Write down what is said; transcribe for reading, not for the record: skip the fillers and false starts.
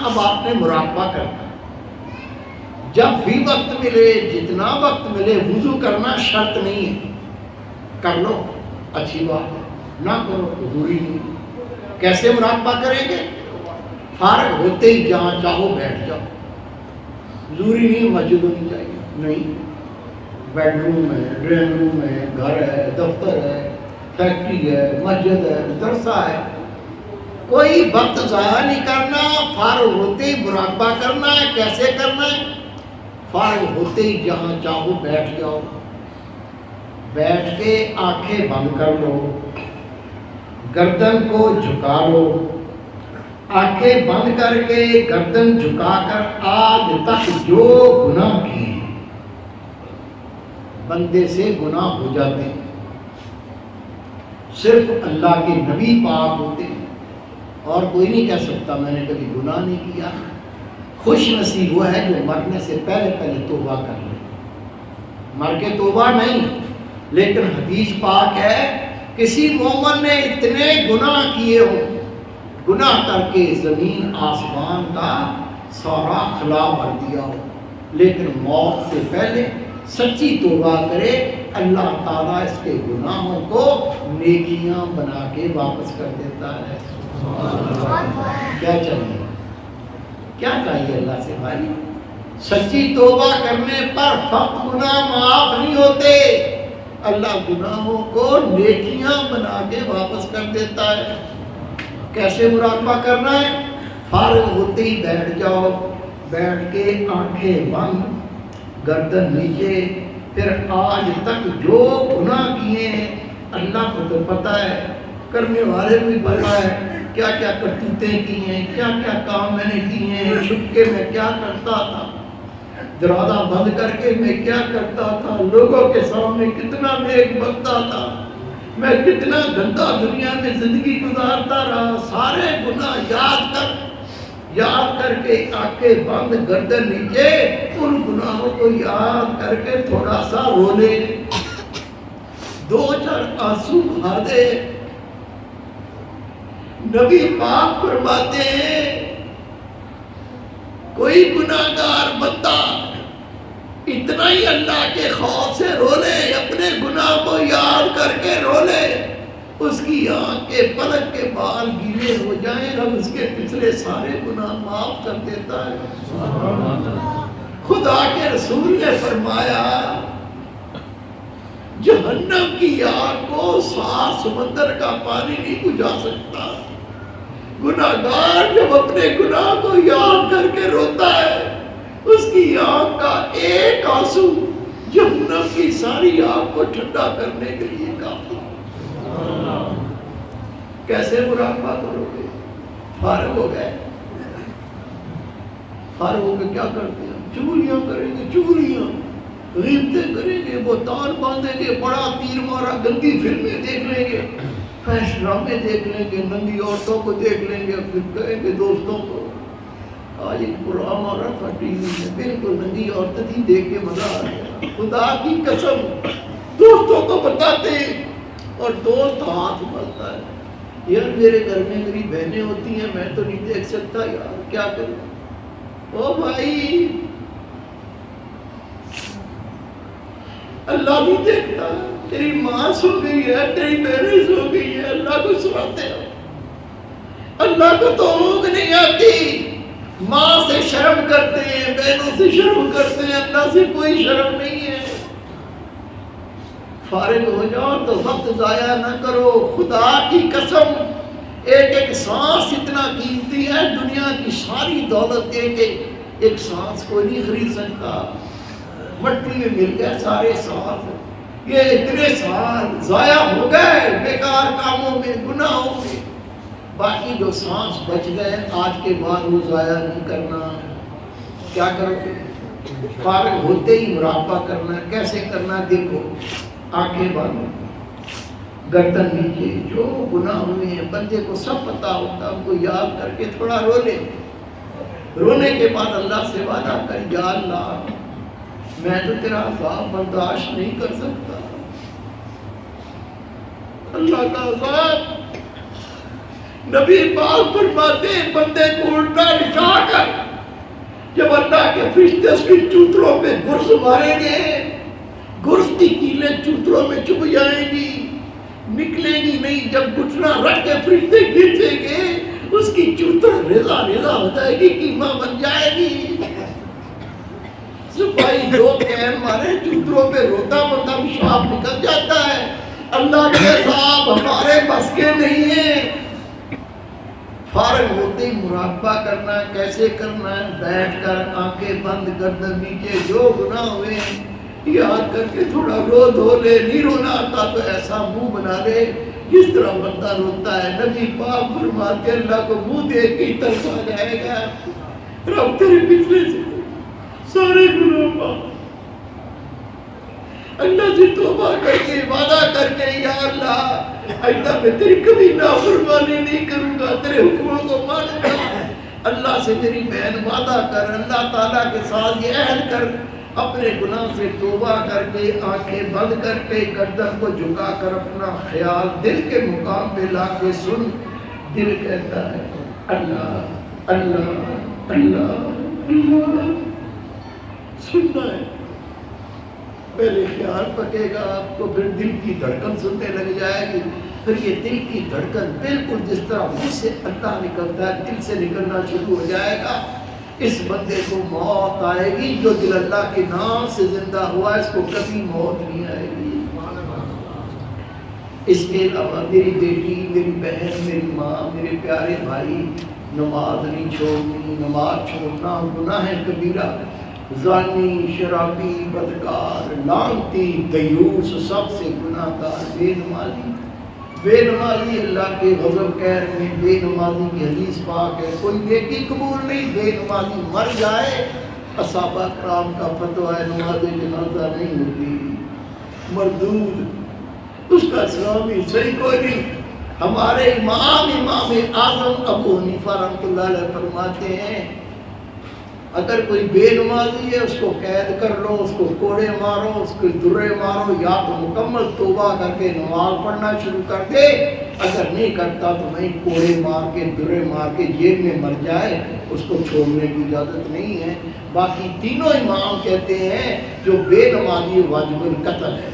اب آپ نے مراقبہ کرنا، جب بھی وقت ملے، جتنا وقت ملے، وضو کرنا شرط نہیں ہے، کر لو اچھی بات ہے، نہ کرو ضروری نہیں۔ کیسے مراقبہ کریں گے؟ فارغ ہوتے ہی جہاں چاہو بیٹھ جاؤ، ضروری نہیں مسجد ہونی چاہیے، نہیں، بیڈ روم ہے، ڈرائنگ روم ہے، گھر ہے، دفتر ہے، فیکٹری ہے، مسجد ہے، مدرسہ ہے، کوئی وقت ضائع نہیں کرنا، فارغ ہوتے ہی مراقبہ کرنا ہے۔ کیسے کرنا ہے؟ فارغ ہوتے ہی جہاں چاہو بیٹھ جاؤ، بیٹھ کے آنکھیں بند کر لو، گردن کو جھکا لو، آنکھیں بند کر کے گردن جھکا کر آج تک جو گناہ کیے بندے سے گناہ ہو جاتے ہیں، صرف اللہ کے نبی پاک ہوتے ہیں، اور کوئی نہیں کہہ سکتا میں نے کبھی گناہ نہیں کیا۔ خوش نصیب وہ ہے جو مرنے سے پہلے پہلے توبہ کر لے، مر کے توبہ نہیں، لیکن حدیث پاک ہے کسی مومن نے اتنے گناہ کیے ہو، گناہ کر کے زمین آسمان کا سارا خلا بھر دیا ہو، لیکن موت سے پہلے سچی توبہ کرے، اللہ تعالیٰ اس کے گناہوں کو نیکیاں بنا کے واپس کر دیتا ہے۔ کیا چاہیے؟ کیا چاہیے اللہ سے بھائی؟ سچی توبہ کرنے پر فقط گناہ معاف نہیں ہوتے، اللہ گناہوں کو نیکیاں بنا کے واپس کر دیتا ہے۔ کیسے مراقبہ کرنا ہے؟ فارغ ہوتے ہی بیٹھ جاؤ، بیٹھ کے آنکھیں بند، گردن نیچے، پھر آج تک جو گناہ کیے ہیں اللہ کو تو پتہ ہے، کرنے والے بھی پتہ ہے، کیا کیا کرتوتیں کی ہیں، کیا کیا کام میں نے کیے ہیں، چھپ کے میں کیا کرتا تھا، دروازہ بند کر کے میں کیا کرتا تھا، لوگوں کے سامنے کتنا نیک بنتا تھا، میں کتنا گندا دنیا میں زندگی گزارتا رہا، سارے گناہ یاد کر کے آنکھیں بند، گردن نیچے، ان گناہوں کو یاد کر کے تھوڑا سا رو لے، دو چار آنسو بہا دے۔ نبی پاک فرماتے ہیں کوئی گناہگار بندہ اتنا ہی اللہ کے خوف سے رو لے، اپنے گناہ کو یاد کر کے رو لے، اس کی آنکھ کے پلک کے بال گیلے ہو جائیں، رب اس کے پچھلے سارے گناہ معاف کر دیتا ہے۔ خدا کے رسول نے فرمایا جہنم کی آگ کو 7 سمندر کا پانی نہیں بجھا سکتا۔ گناہگار جب اپنے گناہ کو یاد کر کے روتا ہے، اس کی آنکھ کا ایک آنسو جہنم کی ساری آگ کو ٹھنڈا کرنے کے لیے کافی۔ کیسے مراقبہ کرو گے؟ فارغ ہو گئے، فارغ ہو کے کیا کرتے ہیں؟ چغلیاں کریں گے، چغلیاں، غیبتیں کریں گے، بہتان باندھیں گے، بڑا تیر مارا، گندی فلمیں دیکھ لیں گے، فحش ڈرامے دیکھ لیں گے، ننگی عورتوں کو دیکھ لیں گے، پھر کہیں گے دوستوں کو آج ایک پروگرام آ رہا تھا ٹی وی میں، بالکل ننگی عورتیں تھی، دیکھ کے مزہ آ گیا، خدا کی قسم دوستوں کو بتاتے اور دوست ہاتھ ملتا ہے، یار میرے گھر میں میری بہنیں ہوتی ہیں، میں تو نہیں دیکھ سکتا، یار کیا کروں؟ او بھائی اللہ بھی دیکھتا ہے، تیری ماں سو گئی ہے، تیری بہنیں سو گئی ہے، اللہ کو سناتے ہو، اللہ کو تو اونگ نہیں آتی، ماں سے شرم کرتے ہیں، بہنوں سے شرم کرتے ہیں، اللہ سے کوئی شرم نہیں ہے۔ فارغ ہو جاؤ تو وقت ضائع نہ کرو، خدا کی قسم ایک ایک سانس اتنا قیمتی ہے، دنیا کی ساری دولت دے کے ایک سانس کوئی نہیں خرید سکتا، مٹی میں مل گئے سارے سانس، یہ اتنے سانس ضائع ہو گئے بیکار کاموں میں، گناہوں میں، باقی جو سانس بچ گئے آج کے بعد وہ ضائع نہیں کرنا۔ کیا کرو گے؟ فارغ ہوتے ہی مراقبہ کرنا ہے۔ کیسے کرنا ہے؟ دیکھو، آنکھیں بند، گردن نیچے، جو گناہ ہوئے ہیں بندے کو سب پتا ہوتا، ان کو یاد کر کے تھوڑا رو لے، رونے کے بعد اللہ سے وعدہ کر، یا اللہ میں تو تیرا عذاب برداشت نہیں کر سکتا، اللہ کا عذاب نبی پاک فرماتے ہیں بندے کو الٹا لٹا کر جب اللہ کے فرشتے اس کی چوتروں پہ گرز ماریں گے، گرز کی کیلیں چوتروں میں چبھ جائیں گی، نکلے گی نہیں. جب گھٹنا رکھ کے فرشتے کھینچیں گے اس کی چوتر ریزہ ریزہ ہو جائے گی، قیمہ بن جائے گی. سپاہی دو کین مارے چوتروں پہ روتا بندہ پیشاب نکل جاتا ہے. اللہ کے صاحب ہمارے بس کے نہیں ہیں. فارغ ہوتے ہی مراقبہ کرنا ہے. کیسے کرنا ہے؟ بیٹھ کر آنکھیں بند گردن نیچے جو گناہ ہوئے یاد کر کے تھوڑا رو دھو لے. نہیں رونا آتا تو ایسا منہ بنا لے جس طرح بندہ روتا ہے. نبی پاک فرماتے اللہ کو منہ دیکھ کے ترس آ جائے گا. رب تیرے پچھلے سے سارے گناہ پاک اللہ سے توبہ کر کے وعدہ کر کے یا اللہ آئندہ میں تیری کبھی نافرمانی نہیں کروں گا، تیرے حکموں کو مانوں گا. اللہ سے میری بہن وعدہ کر، اللہ تعالیٰ کے ساتھ یہ عہد کر، اپنے گناہ سے توبہ کر کے آنکھیں بند کر کے گردن کو جھکا کر اپنا خیال دل کے مقام پہ لا کے سن. دل کہتا ہے اللہ اللہ اللہ اللہ. سننا ہے، پہلے خیال پکے گا آپ کو، پھر دل کی دھڑکن سننے لگ جائے گی. پھر یہ دل کی دھڑکن بالکل جس طرح منہ سے اللہ نکلتا ہے دل سے نکلنا شروع ہو جائے گا. اس بندے کو موت آئے گی جو دل اللہ کے نام سے زندہ ہوا اس کو کبھی موت نہیں آئے گی. اس کے علاوہ میری بیٹی، میری بہن، میری ماں، میرے پیارے بھائی، نماز نہیں چھوڑنی. نماز چھوڑنا گناہ کبیرہ. زانی، شرابی، بدکار، لعنتی، دیوس، سب سے گناہ گار بے نمازی. بے نمازی اللہ کے غضب قہر میں بے نمازی کی حدیث پاک ہے کوئی نیکی قبول نہیں. بے نمازی مر جائے، صحابہ کرام کا فتویٰ ہے نماز جنازہ نہیں ہوتی، مردود، اس کا اسلامی صحیح کوئی نہیں. ہمارے امام اعظم ابو حنیفہ رحمۃ اللہ علیہ فرماتے ہیں اگر کوئی بے نمازی ہے اس کو قید کر لو، اس کو کوڑے مارو، اس کو درے مارو، یا تو مکمل توبہ کر کے نماز پڑھنا شروع کر دے، اگر نہیں کرتا تو نہیں کوڑے مار کے درے مار کے جیل میں مر جائے، اس کو چھوڑنے کی اجازت نہیں ہے. باقی تینوں امام کہتے ہیں جو بے نمازی واجب القتل ہے.